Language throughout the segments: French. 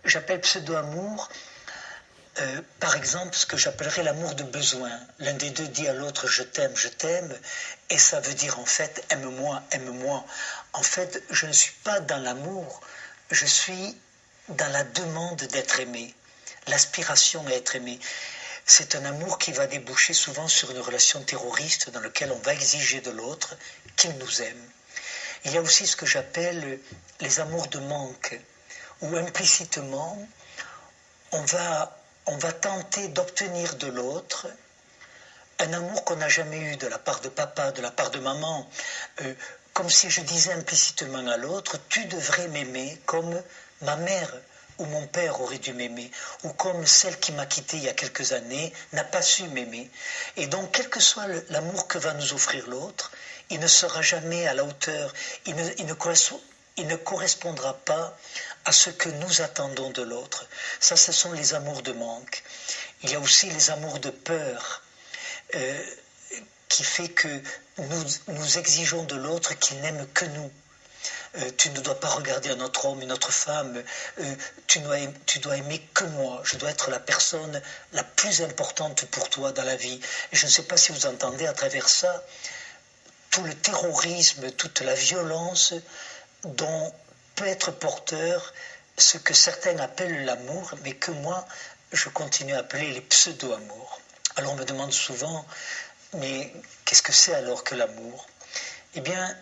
j'appelle pseudo-amour, par exemple, ce que j'appellerais l'amour de besoin. L'un des deux dit à l'autre je t'aime, et ça veut dire en fait aime-moi, aime-moi. En fait, je ne suis pas dans l'amour, je suis dans la demande d'être aimé, l'aspiration à être aimé. C'est un amour qui va déboucher souvent sur une relation terroriste dans laquelle on va exiger de l'autre qu'il nous aime. Il y a aussi ce que j'appelle les amours de manque, où implicitement on va tenter d'obtenir de l'autre un amour qu'on n'a jamais eu de la part de papa, de la part de maman, comme si je disais implicitement à l'autre, tu devrais m'aimer comme ma mère ou mon père aurait dû m'aimer, ou comme celle qui m'a quitté il y a quelques années n'a pas su m'aimer. Et donc, quel que soit l'amour que va nous offrir l'autre, il ne sera jamais à la hauteur, il ne correspondra pas à ce que nous attendons de l'autre. Ça, ce sont les amours de manque. Il y a aussi les amours de peur, qui fait que nous exigeons de l'autre qu'il n'aime que nous. Tu ne dois pas regarder un autre homme, une autre femme, tu dois aimer que moi, je dois être la personne la plus importante pour toi dans la vie. Et je ne sais pas si vous entendez à travers ça tout le terrorisme, toute la violence dont peut être porteur ce que certains appellent l'amour, mais que moi, je continue à appeler les pseudo-amours. Alors on me demande souvent, mais qu'est-ce que c'est alors que l'amour? Eh bien,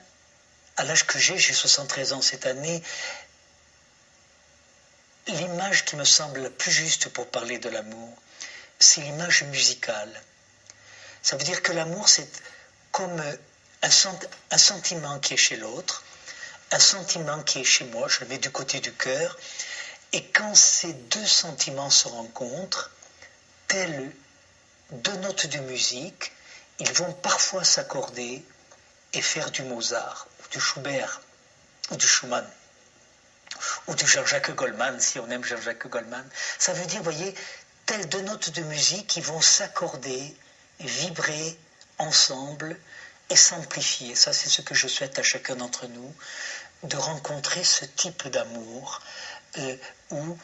à l'âge que j'ai 73 ans cette année, l'image qui me semble la plus juste pour parler de l'amour, c'est l'image musicale. Ça veut dire que l'amour, c'est comme un sentiment qui est chez l'autre, un sentiment qui est chez moi, je le mets du côté du cœur, et quand ces deux sentiments se rencontrent, telles deux notes de musique, ils vont parfois s'accorder et faire du Mozart, ou du Schubert, ou du Schumann, ou du Jean-Jacques Goldman, si on aime Jean-Jacques Goldman. Ça veut dire, vous voyez, telles deux notes de musique qui vont s'accorder, vibrer ensemble et s'amplifier. Ça, c'est ce que je souhaite à chacun d'entre nous, de rencontrer ce type d'amour où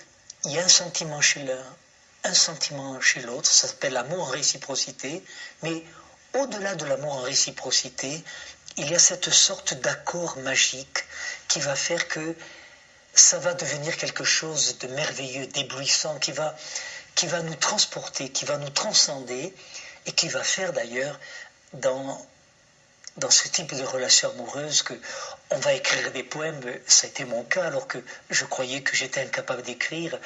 il y a un sentiment chez l'un, un sentiment chez l'autre. Ça s'appelle l'amour en réciprocité, mais au-delà de l'amour en réciprocité, il y a cette sorte d'accord magique qui va faire que ça va devenir quelque chose de merveilleux, d'éblouissant, qui va nous transporter, qui va nous transcender et qui va faire d'ailleurs dans ce type de relation amoureuse qu'on va écrire des poèmes. Ça a été mon cas alors que je croyais que j'étais incapable d'écrire.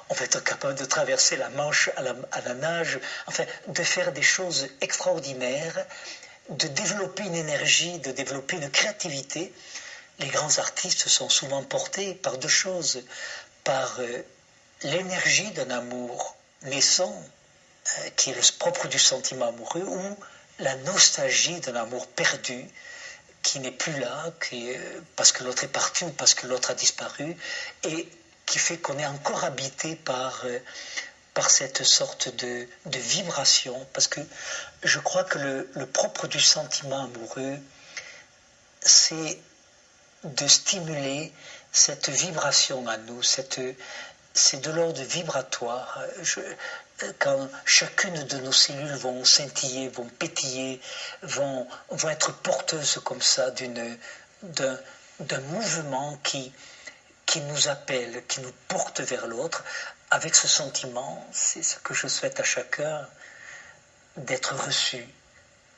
On va être capable de traverser la Manche à la nage, enfin de faire des choses extraordinaires, de développer une énergie, de développer une créativité. Les grands artistes sont souvent portés par deux choses, par l'énergie d'un amour naissant, qui est le propre du sentiment amoureux, ou la nostalgie d'un amour perdu, qui n'est plus là, parce que l'autre est parti ou parce que l'autre a disparu, et qui fait qu'on est encore habité par cette sorte de vibration, parce que je crois que le propre du sentiment amoureux, c'est de stimuler cette vibration à nous, c'est de l'ordre vibratoire. Quand chacune de nos cellules vont scintiller, vont pétiller, vont être porteuses comme ça d'un mouvement qui nous appelle, qui nous porte vers l'autre, avec ce sentiment, c'est ce que je souhaite à chacun, d'être reçu,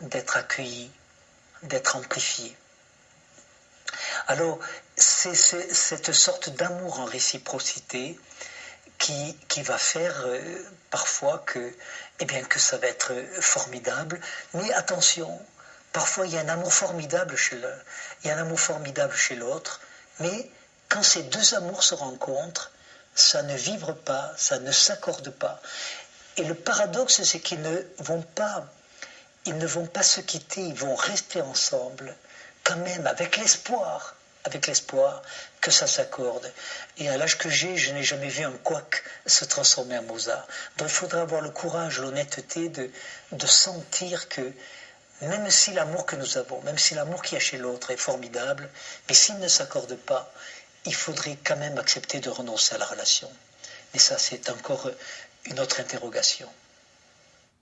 d'être accueilli, d'être amplifié. Alors, c'est cette sorte d'amour en réciprocité qui va faire parfois que ça va être formidable. Mais attention, parfois il y a un amour formidable chez l'un, il y a un amour formidable chez l'autre, mais quand ces deux amours se rencontrent, ça ne vibre pas, ça ne s'accorde pas. Et le paradoxe, c'est qu'ils ne vont pas se quitter, ils vont rester ensemble, quand même, avec l'espoir que ça s'accorde. Et à l'âge que j'ai, je n'ai jamais vu un couac se transformer en Mozart. Donc il faudra avoir le courage, l'honnêteté de sentir que même si l'amour que nous avons, même si l'amour qu'il y a chez l'autre est formidable, mais s'il ne s'accorde pas, il faudrait quand même accepter de renoncer à la relation. Mais ça, c'est encore une autre interrogation.